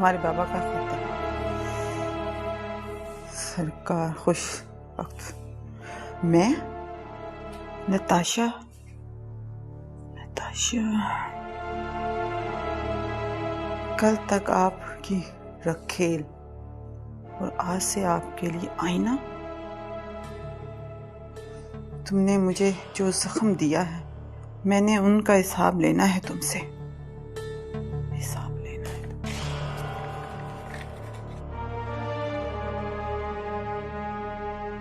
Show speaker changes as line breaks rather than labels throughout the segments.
तुम्हारे बाबा का खत है। सरकार खुश वक्त। मैं नताशा कल तक आपकी रखेल और आज से आपके लिए आईना। तुमने मुझे जो जख्म दिया है मैंने उनका हिसाब लेना है तुमसे। हिसाब लेना है।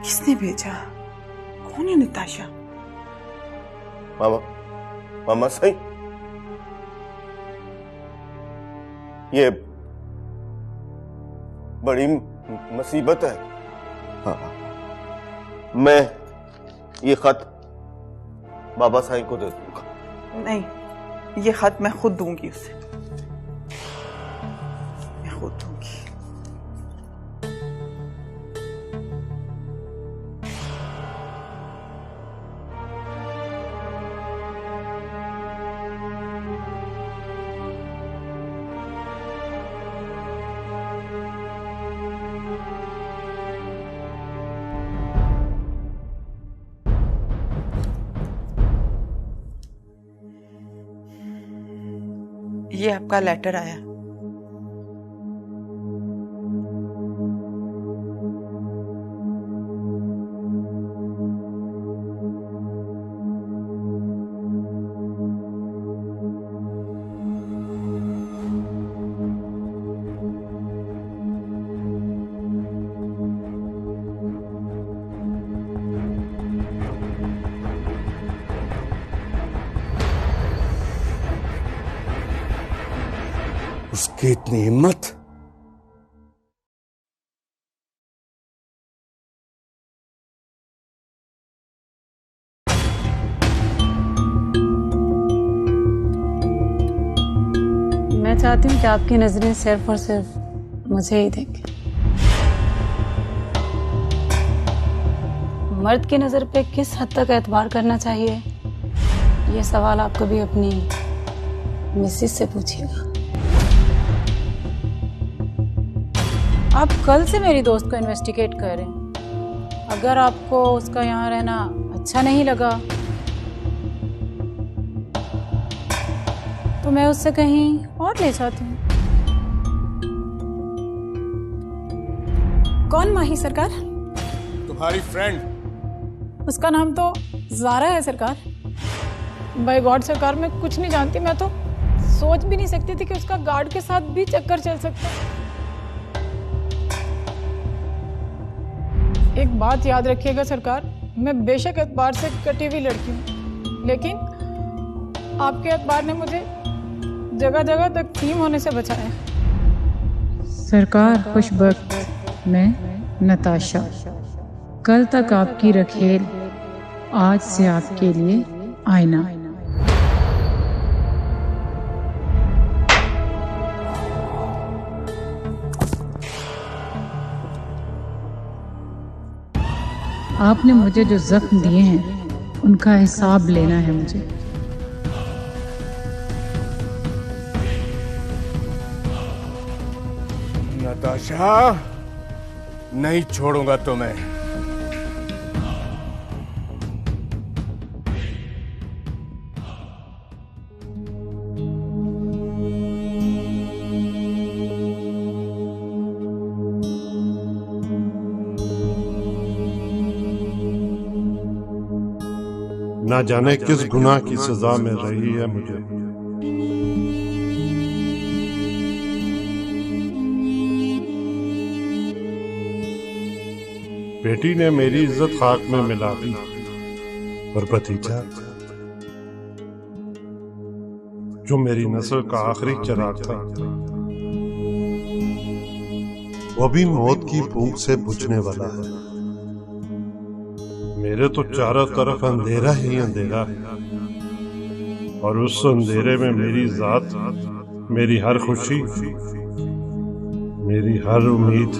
किसने भेजा? कौन है नताशा?
मामा सही, ये बड़ी मुसीबत है। हाँ, मैं ये खत बाबा साईं को दे दूंगा।
नहीं, ये खत मैं खुद दूंगी उसे। मैं खुद दूंगी। ये आपका लेटर आया।
उसकी इतनी हिम्मत!
मैं चाहती हूँ कि आपकी नजरें सिर्फ और सिर्फ मुझे ही देखें। मर्द की नजर पे किस हद तक एतबार करना चाहिए, ये सवाल आप कभी अपनी मिसेस से पूछिएगा। आप कल से मेरी दोस्त को इन्वेस्टिगेट कर रहे हैं। अगर आपको उसका यहाँ रहना अच्छा नहीं लगा तो मैं उससे कहीं और ले जाती हूँ।
कौन माही सरकार?
तुम्हारी फ्रेंड।
उसका नाम तो ज़ारा है सरकार। बाय गॉड सरकार, मैं कुछ नहीं जानती। मैं तो सोच भी नहीं सकती थी कि उसका गार्ड के साथ भी चक्कर चल सकता है। एक बात याद रखिएगा सरकार, मैं बेशक एतबार से कटी हुई लड़की हूँ, लेकिन आपके एतबार ने मुझे जगह जगह तकसीम होने से बचाया।
सरकार खुशबख्त, मैं नताशा, कल तक आपकी रखेल, आज से आपके लिए आईना। आपने मुझे जो जख्म दिए हैं उनका हिसाब लेना है मुझे।
नताशा, नहीं छोड़ूंगा तुम्हें।
ना जाने किस गुनाह की सजा मिल रही है मुझे। बेटी ने मेरी इज्जत खाक में मिला दी और भतीजा, जो मेरी नस्ल का आखिरी चिराग था, वो भी मौत की भूख से बुझने वाला है। मेरे तो चारों तरफ अंधेरा ही अंधेरा है और उस अंधेरे में मेरी जात, मेरी हर खुशी, मेरी हर उम्मीद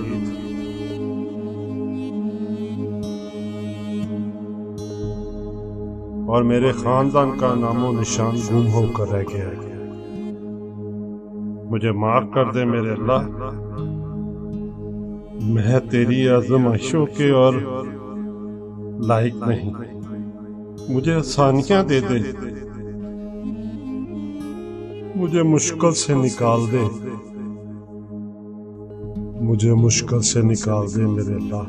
और मेरे खानदान का नामो निशान गुम होकर रह गया है। मुझे माफ कर दे मेरे अल्लाह। मैं तेरी आजमाइशों के और लायक नहीं। मुझे आसानियां दे दे, मुझे मुश्किल से निकाल दे, मुझे मुश्किल से निकाल दे मेरे अल्लाह।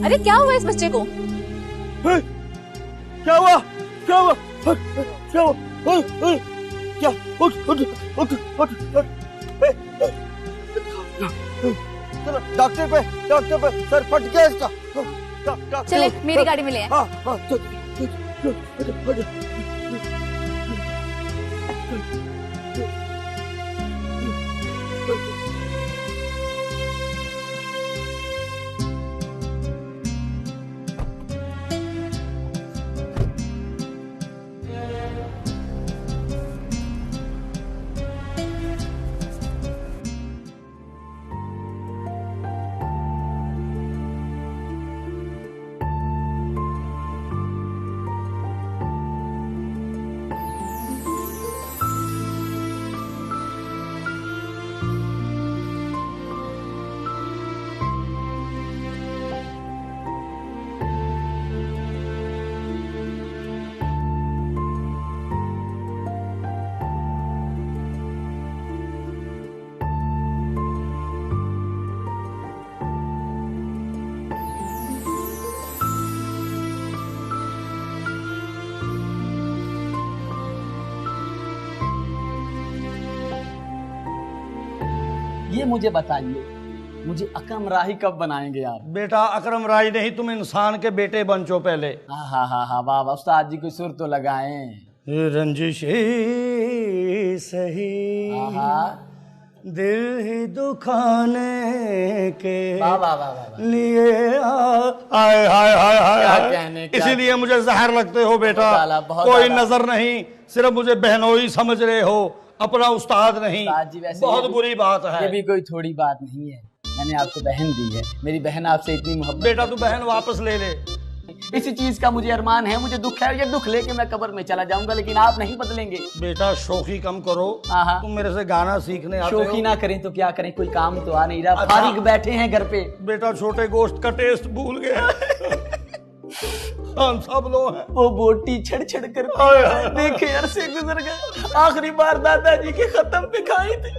अरे क्या हुआ इस बच्चे को?
क्या हुआ? क्या हुआ? क्या हुआ? क्या? उठ उठ उठ उठ उठ। चलो डॉक्टर पे सर फट गया इसका।
चले मेरी गाड़ी में ले आए।
हाँ हाँ चल।
ये मुझे बताइए, मुझे अकरम राही कब बनाएंगे आप?
बेटा अकरम राही नहीं, तुम इंसान के बेटे बन चो पहले।
हाँ वाह वाह, उस्ताद जी कोई सुर तो लगाएं।
रंजिश ही सही दिल ही दुखाने के लिए आए हाय हाय हाय। इसीलिए मुझे जहर लगते हो बेटा। कोई नजर नहीं, सिर्फ मुझे बहनोई समझ रहे हो, अपना उस्ताद नहीं। बहुत बुरी बात है।
ये भी कोई थोड़ी बात नहीं है, मैंने आपको बहन दी है, मेरी बहन आपसे इतनी मोहब्बत।
बेटा तू बहन वापस ले ले।
इसी चीज का मुझे अरमान है, मुझे दुख है, ये दुख लेके मैं कब्र में चला जाऊंगा, लेकिन आप नहीं बदलेंगे।
बेटा शोखी कम करो। तुम मेरे से गाना सीखने आते हो।
शोखी ना करें तो क्या करें, कोई काम तो आ नहीं रहा। फारिग बैठे हैं घर पे।
बेटा छोटे गोश्त का टेस्ट भूल गए। हम सब लोग हैं।
वो बोटी छड़ छड़ कर देखे अरसे गुजर गए, आखिरी बार दादाजी के खत्म पे खाई थी।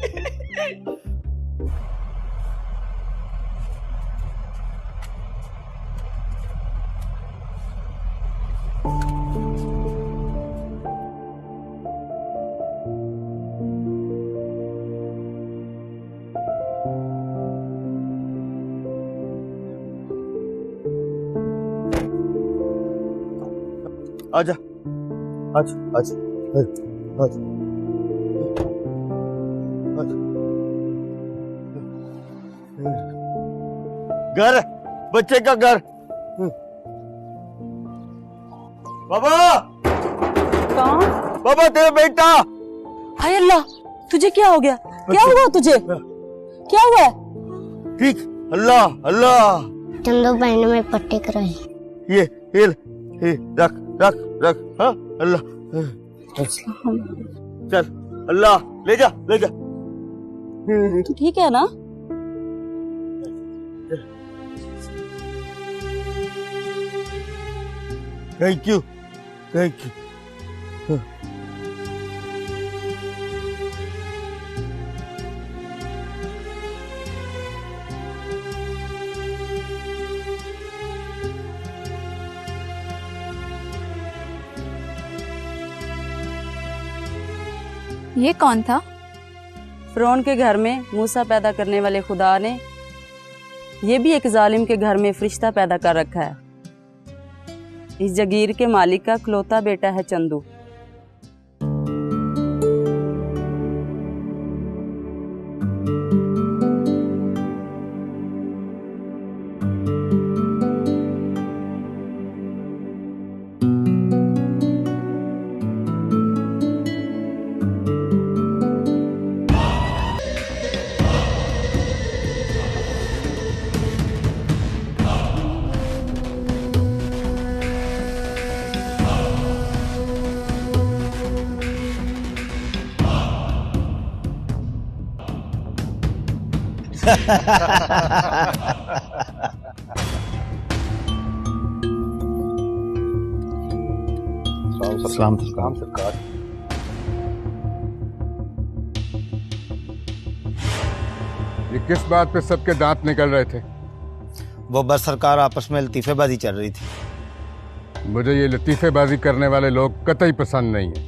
आजा आजा आजा आजा घर, बच्चे का घर। बाबा
कौन?
बाबा तेरा बेटा।
हाय अल्लाह, तुझे क्या हो गया? क्या हुआ तुझे? क्या हुआ?
ठीक, अल्लाह अल्लाह।
तुम दो बहनों में पट्टे कराए।
ये रख रख रख। हाँ अल्लाह, चल अल्लाह ले जा ले जा।
तू ठीक है ना?
Thank you, thank you.
ये कौन था?
फिरौन के घर में मूसा पैदा करने वाले खुदा ने ये भी एक जालिम के घर में फरिश्ता पैदा कर रखा है। इस जगीर के मालिक का इकलौता बेटा है चंदू।
सलाम सरकार।
ये किस बात पे सबके दांत निकल रहे थे?
वो बस सरकार आपस में लतीफेबाजी चल रही थी।
मुझे ये लतीफेबाजी करने वाले लोग कतई पसंद नहीं है।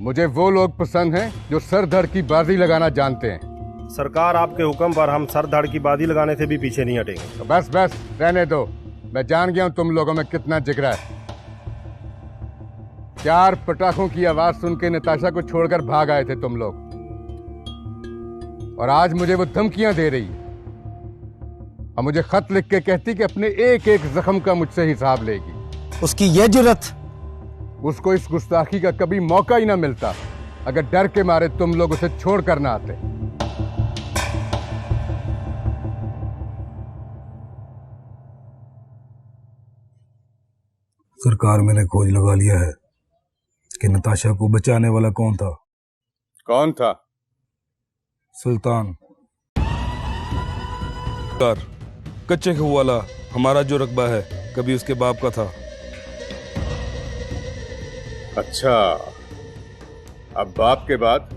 मुझे वो लोग पसंद हैं जो सर धड़ की बाजी लगाना जानते हैं।
सरकार, आपके हुक्म पर हम सर धड़ की बाजी लगाने से भी पीछे नहीं हटेंगे।
तो बस बस रहने दो। मैं जान गया हूं तुम लोगों में कितना जिगरा है। 4 पटाखों की आवाज सुन के नताशा को छोड़कर भाग आए थे तुम लोग, और आज मुझे वो धमकियां दे रही है और मुझे खत लिख के कहती कि अपने एक एक जख्म का मुझसे हिसाब लेगी।
उसकी ये जुर्रत!
उसको इस गुस्ताखी का कभी मौका ही ना मिलता अगर डर के मारे तुम लोग उसे छोड़ कर ना आते।
सरकार, मैंने खोज लगा लिया है कि नताशा को बचाने वाला कौन था।
कौन था?
सुल्तान।
कच्चे खूह वाला हमारा जो रकबा है कभी उसके बाप का था।
अच्छा, अब बाप के बाद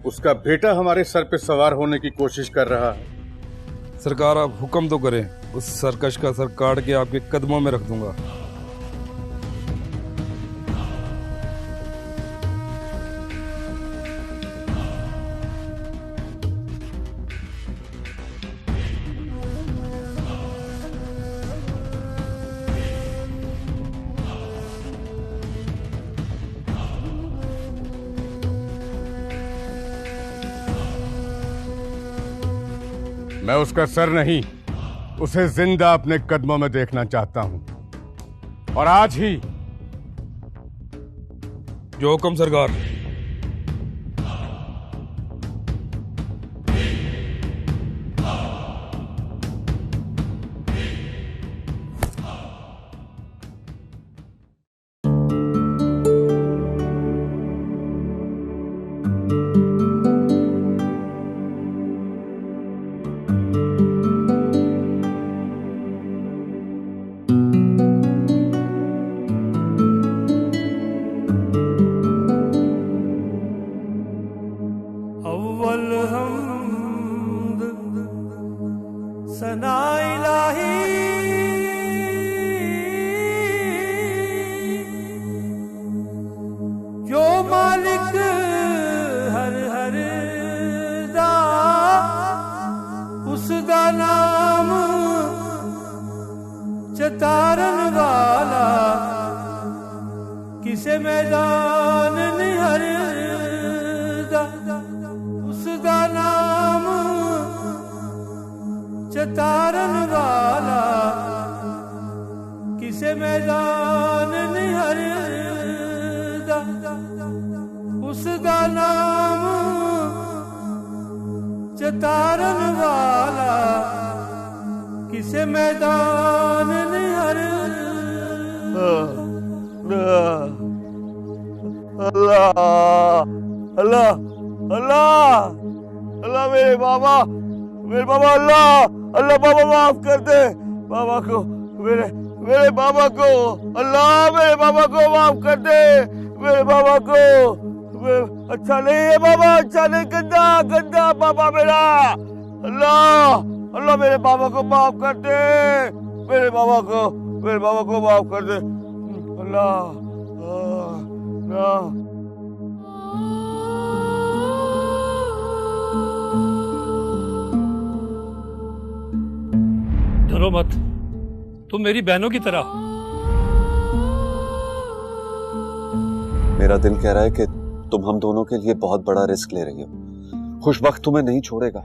उसका बेटा हमारे सर पे सवार होने की कोशिश कर रहा है।
सरकार, आप हुक्म तो करें, उस सरकश का सर काट के आपके कदमों में रख दूंगा।
मैं उसका सर नहीं, उसे जिंदा अपने कदमों में देखना चाहता हूं, और आज ही।
जो हुक्म सरकार।
मेरे बाबा को, अल्लाह मेरे बाबा को माफ कर दे, मेरे बाबा को। अच्छा नहीं है बाबा, अच्छा नहीं, गंदा गंदा बाबा मेरा। अल्लाह अल्लाह मेरे बाबा को माफ कर दे, मेरे बाबा को माफ कर दे। अल्लाह अल्लाह।
डरो मत, तुम मेरी बहनों की तरह।
मेरा दिल कह रहा है कि तुम हम दोनों के लिए बहुत बड़ा रिस्क ले रही हो। खुशबख्त तुम्हें नहीं छोड़ेगा।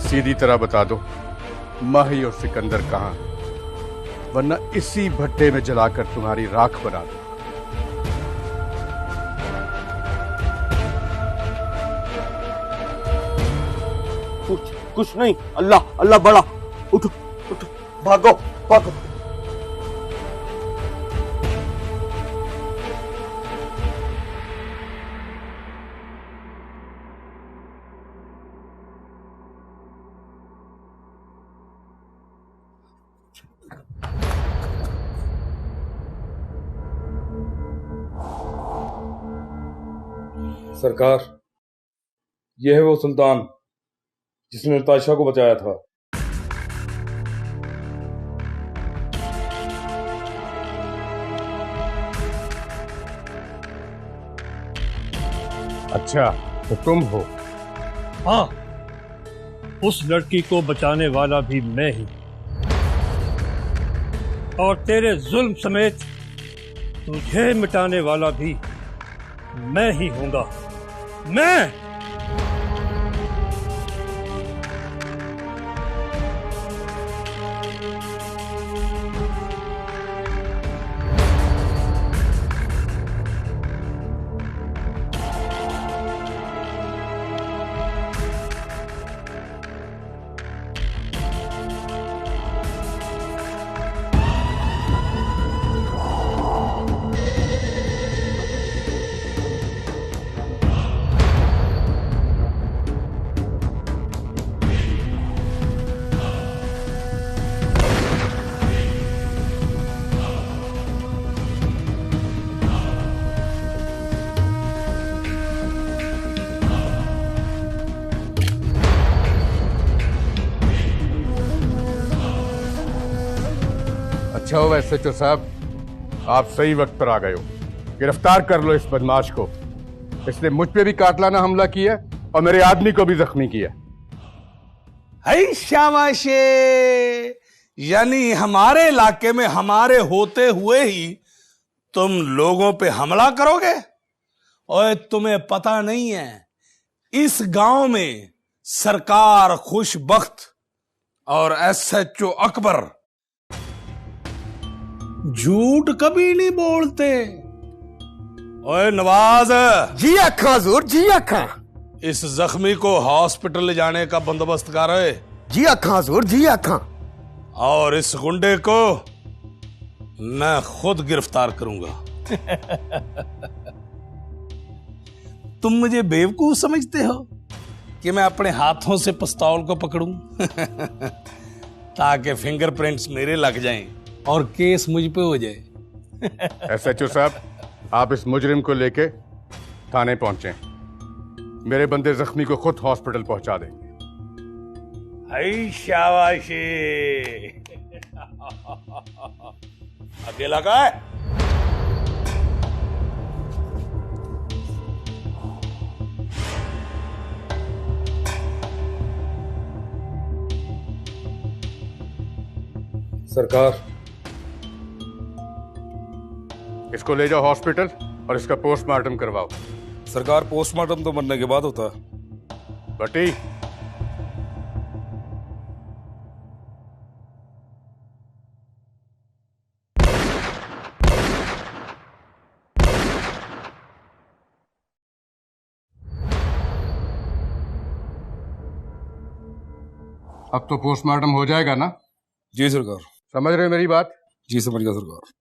सीधी तरह बता दो माही और सिकंदर कहां है, वरना इसी भट्टे में जलाकर तुम्हारी राख बना दो।
कुछ नहीं, अल्लाह अल्लाह बड़ा। उठो उठो, भागो भागो।
सरकार, यह है वो सुल्तान जिसने नताशा को बचाया था।
अच्छा, तो तुम हो?
हाँ, उस लड़की को बचाने वाला भी मैं ही, और तेरे जुल्म समेत तुझे मिटाने वाला भी मैं ही हूंगा। मैं
अच्छा हो एसएचओ साहब, आप सही वक्त पर आ गए हो। गिरफ्तार कर लो इस बदमाश को। इसने मुझ पे भी कातलाना हमला किया और मेरे आदमी को भी जख्मी किया।
है शाबाशे, यानी हमारे इलाके में हमारे होते हुए ही तुम लोगों पे हमला करोगे? और तुम्हें पता नहीं है, इस गांव में सरकार खुशबख्त और एसएचओ अकबर झूठ कभी नहीं बोलते। ओए नवाज।
जी अखा हुजूर, जी अखा।
इस जख्मी को हॉस्पिटल ले जाने का बंदोबस्त कर रहे।
जी अखा हुजूर, जी अखा।
और इस गुंडे को मैं खुद गिरफ्तार करूंगा। तुम मुझे बेवकूफ समझते हो कि मैं अपने हाथों से पिस्तौल को पकड़ूं ताकि फिंगरप्रिंट्स मेरे लग जाएं और केस मुझ पे हो जाए।
एसएचओ साहब, आप इस मुजरिम को लेके थाने पहुंचे। मेरे बंदे जख्मी को खुद हॉस्पिटल पहुंचा देंगे।
हाय शाबाशी। अकेला का है?
सरकार,
इसको ले जाओ हॉस्पिटल और इसका पोस्टमार्टम करवाओ।
सरकार, पोस्टमार्टम तो मरने के बाद होता है।
बटी, अब तो पोस्टमार्टम हो जाएगा ना?
जी सरकार।
समझ रहे मेरी बात?
जी समझ गया सरकार।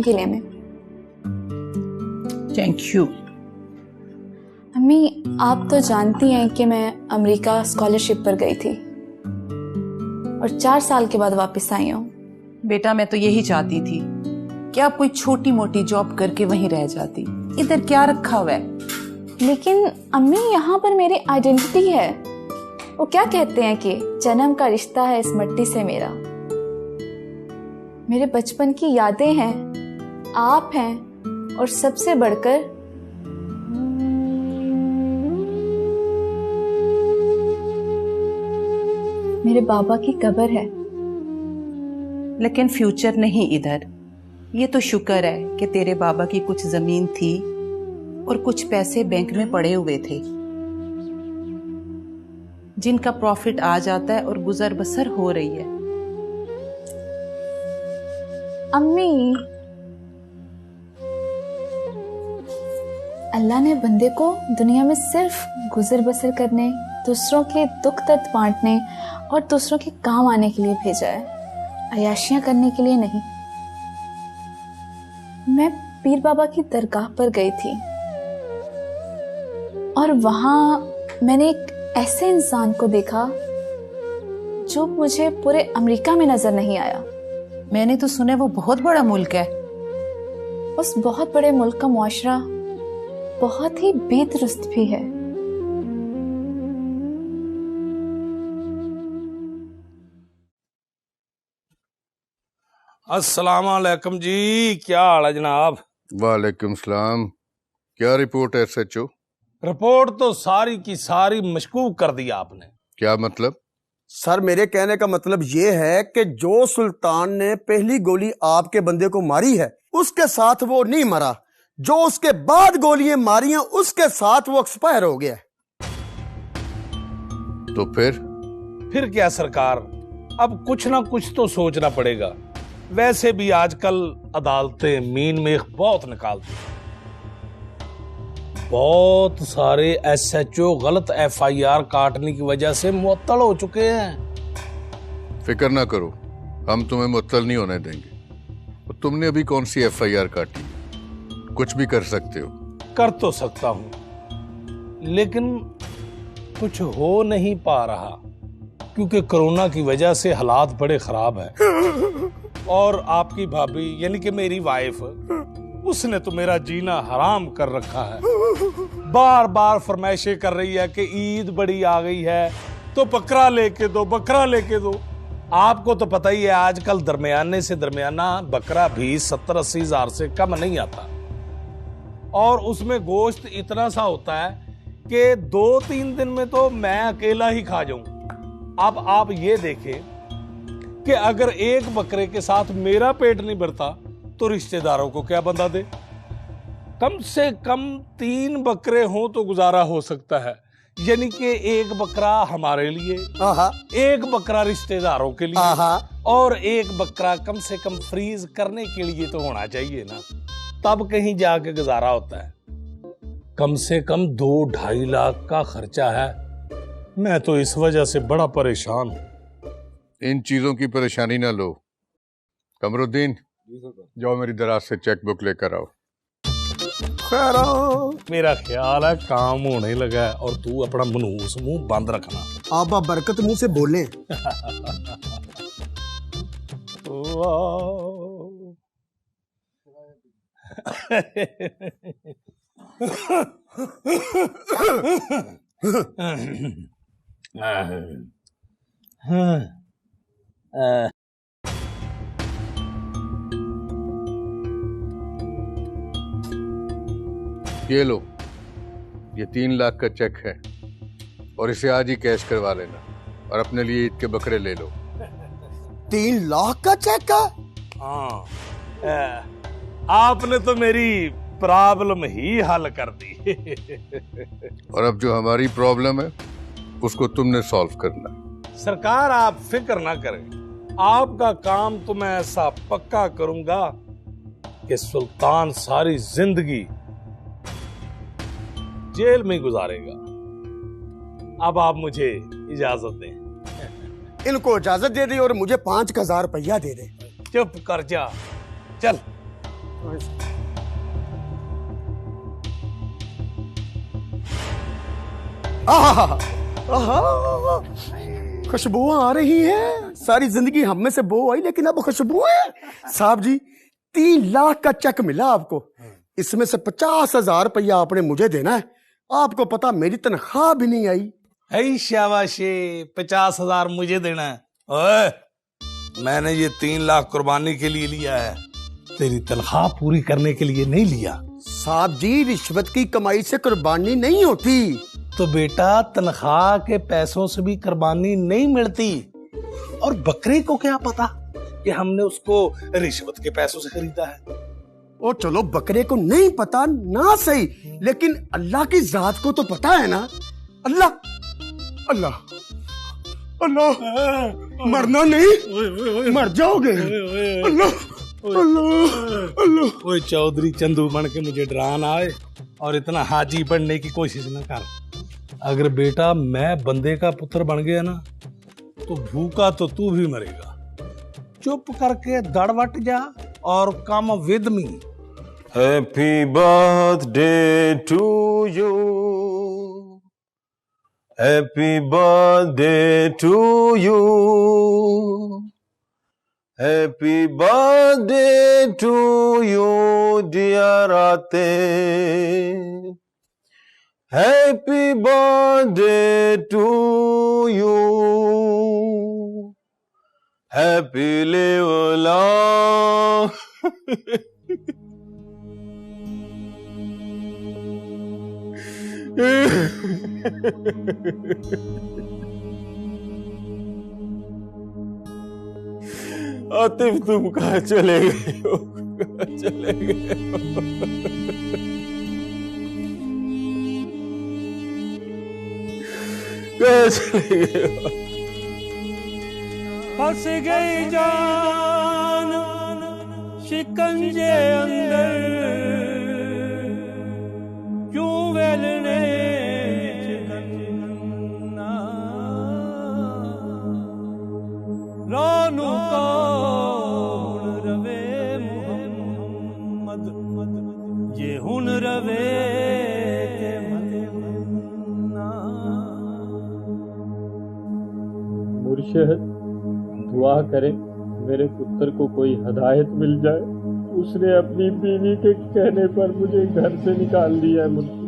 ये ले मैं।
Thank you.
अम्मी, आप तो जानती हैं कि मैं अमेरिका स्कॉलरशिप पर गई थी और 4 साल के बाद वापस आई हूँ।
बेटा मैं तो यही चाहती थी कि आप कोई छोटी मोटी जॉब करके वहीं रह जाती। इधर क्या रखा हुआ है?
लेकिन अम्मी, यहाँ पर मेरी आइडेंटिटी है। वो क्या कहते हैं कि जन्म का रिश्ता है इस मिट्टी से मेरा। मेरे बचपन की यादें हैं, आप हैं, और सबसे बढ़कर मेरे बाबा की कब्र है।
लेकिन फ्यूचर नहीं इधर। ये तो शुक्र है कि तेरे बाबा की कुछ जमीन थी और कुछ पैसे बैंक में पड़े हुए थे, जिनका प्रॉफिट आ जाता है और गुजर बसर हो रही है।
अम्मी, अल्लाह ने बंदे को दुनिया में सिर्फ गुजर बसर करने, दूसरों के दुख दर्द बांटने और दूसरों के काम आने के लिए भेजा है, अयाशियां करने के लिए नहीं। मैं पीर बाबा की दरगाह पर गई थी और वहां मैंने एक ऐसे इंसान को देखा जो मुझे पूरे अमेरिका में नजर नहीं आया।
मैंने तो सुना वो बहुत बड़ा मुल्क है।
उस बहुत बड़े मुल्क का मुआशरा बहुत ही बेदरुस्त भी है।
अस्सलाम वालेकुम जी, क्या हाल है जनाब?
वालेकुम सलाम। क्या रिपोर्ट है SHO?
रिपोर्ट तो सारी की सारी मशकूक कर दी आपने।
क्या मतलब?
सर, मेरे कहने का मतलब ये है कि जो सुल्तान ने पहली गोली आपके बंदे को मारी है उसके साथ वो नहीं मरा, जो उसके बाद गोलियां मारी हैं उसके साथ वो एक्सपायर हो गया।
तो फिर
क्या सरकार, अब कुछ ना कुछ तो सोचना पड़ेगा। वैसे भी आजकल अदालतें मीन मेख बहुत निकालती हैं। बहुत सारे SHO गलत FIR काटने की वजह से मुअत्तल हो चुके हैं।
फिक्र ना करो, हम तुम्हें मुअत्तल नहीं होने देंगे। तुमने अभी कौन सी FIR काटी? कुछ भी कर सकते हो।
कर तो सकता हूं, लेकिन कुछ हो नहीं पा रहा क्योंकि कोरोना की वजह से हालात बड़े खराब हैं। और आपकी भाभी यानी कि मेरी वाइफ, उसने तो मेरा जीना हराम कर रखा है। बार बार फरमाइशें कर रही है कि ईद बड़ी आ गई है तो बकरा लेके दो, बकरा लेके दो। आपको तो पता ही है आजकल दरमियाने से दरमियाना बकरा भी 70-80 हजार से कम नहीं आता, और उसमें गोश्त इतना सा होता है कि 2-3 दिन में तो मैं अकेला ही खा जाऊं। अब आप ये देखें कि अगर एक बकरे के साथ मेरा पेट नहीं भरता तो रिश्तेदारों को क्या बंदा दे। कम से कम 3 बकरे हों तो गुजारा हो सकता है, यानी कि एक बकरा हमारे लिए, एक बकरा रिश्तेदारों के लिए, और एक बकरा कम से कम फ्रीज करने के लिए तो होना चाहिए ना, तब कहीं जाके गुजारा होता है। कम से कम 2-2.5 लाख का खर्चा है। मैं तो इस वजह से बड़ा परेशान हूं।
इन चीजों की परेशानी ना लो। कमरुद्दीन, जाओ मेरी दराज से चेक बुक लेकर आओ।
मेरा ख्याल है काम होने लगा है, और तू अपना मनहूस मुंह बंद रखना।
आप बरकत मुंह से बोलें।
ये लो, ये 3 लाख का चेक है और इसे आज ही कैश करवा लेना और अपने लिए ईद के बकरे ले लो।
3 लाख का चेक है?
हाँ, आपने तो मेरी प्रॉब्लम ही हल कर दी।
और अब जो हमारी प्रॉब्लम है उसको तुमने सॉल्व करना।
सरकार आप फिक्र ना करें, आपका काम तो मैं ऐसा पक्का करूंगा कि सुल्तान सारी जिंदगी जेल में गुजारेगा। अब आप मुझे इजाजत दें।
इनको इजाजत दे दे और मुझे 5,000 रुपया दे दे।
चुप कर जा, चल।
खुशबुआं आ रही हैं। सारी जिंदगी हम में से बो आई, लेकिन अब खुशबू है। साहब जी 3 लाख का चेक मिला आपको, इसमें से 50,000 रुपया आपने मुझे देना है। आपको पता मेरी तनख्वाह भी नहीं आई।
है शाबाशी, 50,000 मुझे देना है। ओए, मैंने ये 3 लाख कुर्बानी के लिए लिया है, तेरी तनख्वाह पूरी करने के लिए नहीं लिया।
साहब जी रिश्वत की कमाई से कुर्बानी नहीं होती।
तो बेटा तनख्वाह के पैसों से भी कुर्बानी नहीं मिलती। और बकरे को क्या पता कि हमने उसको रिश्वत के पैसों से खरीदा है।
ओ चलो बकरे को नहीं पता ना सही, लेकिन अल्लाह की जात को तो पता है ना। अल्लाह अल्लाह अल्लाह, मरना नहीं, मर जाओगे। अल्लाह अल्लाह अल्लाह।
कोई चौधरी चंदू बन के मुझे डरा ना आए और इतना हाजी बनने की कोशिश न कर। अगर बेटा मैं बंदे का पुत्र बन गया ना, तो भूखा तो तू भी मरेगा। चुप करके दड़वट जा और come with me.
Happy birthday to you, happy birthday to you, happy birthday to you dear आते, happy birthday to you, happy live long. Atif तुम कहाँ चले गए हो? कहाँ चले गए हो? कहाँ चले गए हो?
फंस गई जान शिकंजे अंदर, क्यों वेलने चिकन्ना, रानू कौन रवे मुहम्मद, ये हुन रवे के मदीना।
मुर्शिद दुआ करें मेरे पुत्र को कोई हदायत मिल जाए। उसने अपनी बीवी के कहने पर मुझे घर से निकाल दिया है। मुझे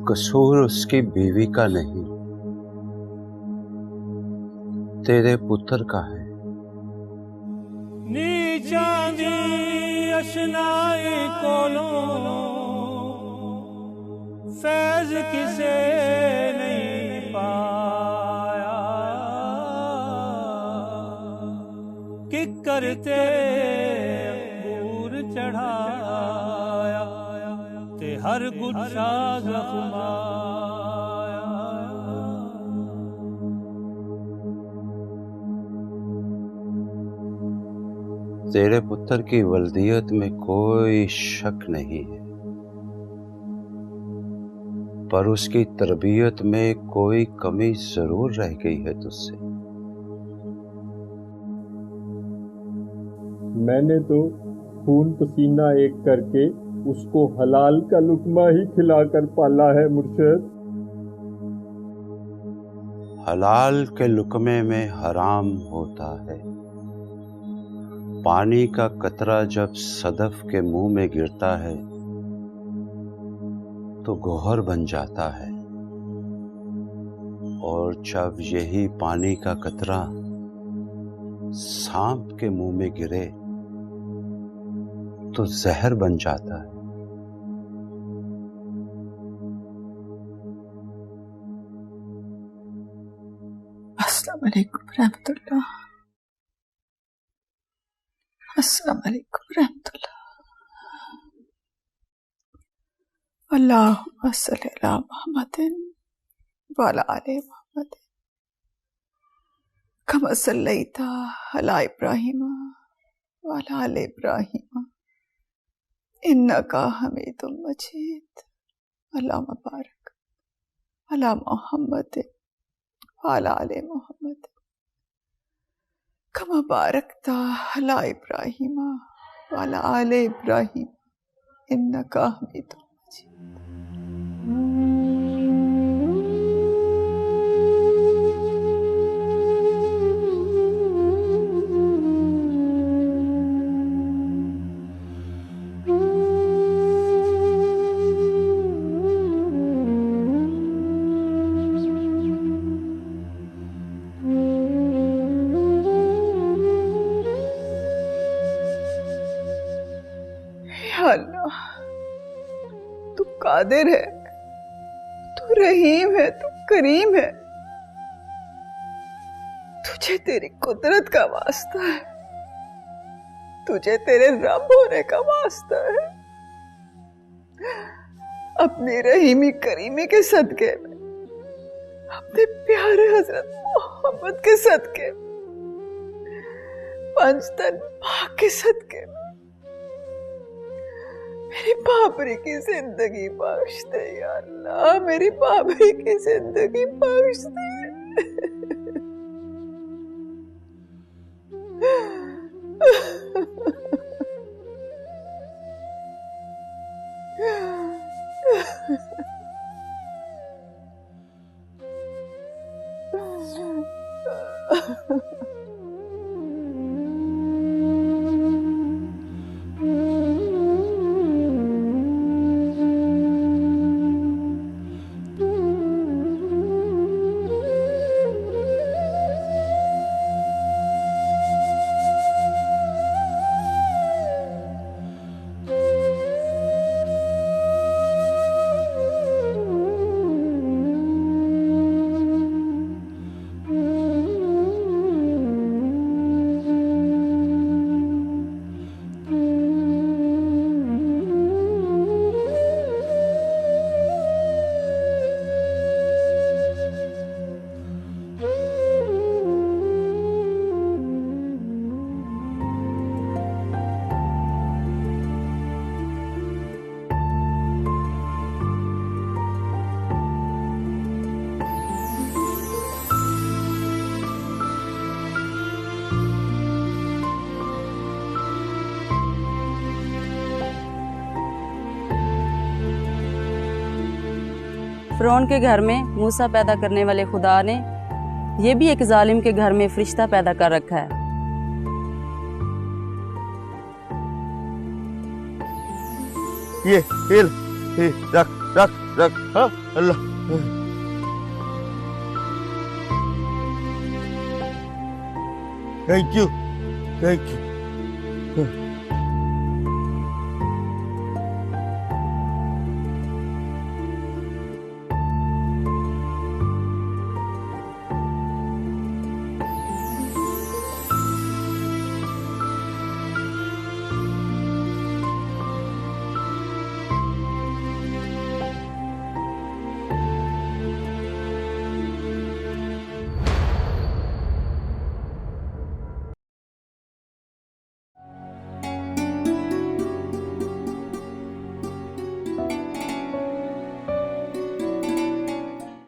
कसूर उसकी बीवी का नहीं, तेरे पुत्र का है।
नीचा दी अशनाई कोलों फैज किसे नहीं पाया, कि करते अंगूर चढ़ाया, ते हर गुच्छा जख्माया।
तेरे पुत्र की वल्दियत में कोई शक नहीं है, पर उसकी तरबियत में कोई कमी जरूर रह गई है तुझसे।
मैंने तो खून पसीना एक करके उसको हलाल का लुकमा ही खिलाकर पाला है मुर्शिद।
हलाल के लुकमे में हराम होता है। पानी का कतरा जब सदफ के मुंह में गिरता है तो गौहर बन जाता है, और जब यही पानी का कतरा सांप के मुंह में गिरे तो जहर बन जाता है।
अस्सलाम वालेकुम रहमतुल्लाह। अस्सलाम वालेकुम रहमतुल्लाह। अल्लाहुम्मा सल्ली अला मुहम्मदिन व अला आलि मुहम्मद कमा सल्लैता अला इब्राहीम व अला आलि इब्राहीम इन्नका हमीदुम मजीद। अल्लाहुम्मा बारिक अला मुहम्मद व अला आलि मुहम्मद कमा बारकता अला इब्राहीम व अला आलि इब्राहीम इन्नका हमीदुम अल्लाह, तू कादिर है, तू रहीम है, तू करीम है। तुझे तेरी कुदरत का वास्ता है, तुझे तेरे रब होने का वास्ता है। अपनी रहीमी करीमी के सदके में, अपने प्यारे हजरत मोहम्मद के सदके में, पंचतन पाक के सदके में मेरी बाबरी की जिंदगी बख्श दे या अल्लाह, मेरी बाबरी की जिंदगी बख्श दे।
फ़िरौन के घर में मूसा पैदा करने वाले खुदा ने ये भी एक जालिम के घर में फरिश्ता पैदा कर रखा है।
ये रख रख रख। हाँ अल्लाह, थैंक यू थैंक यू।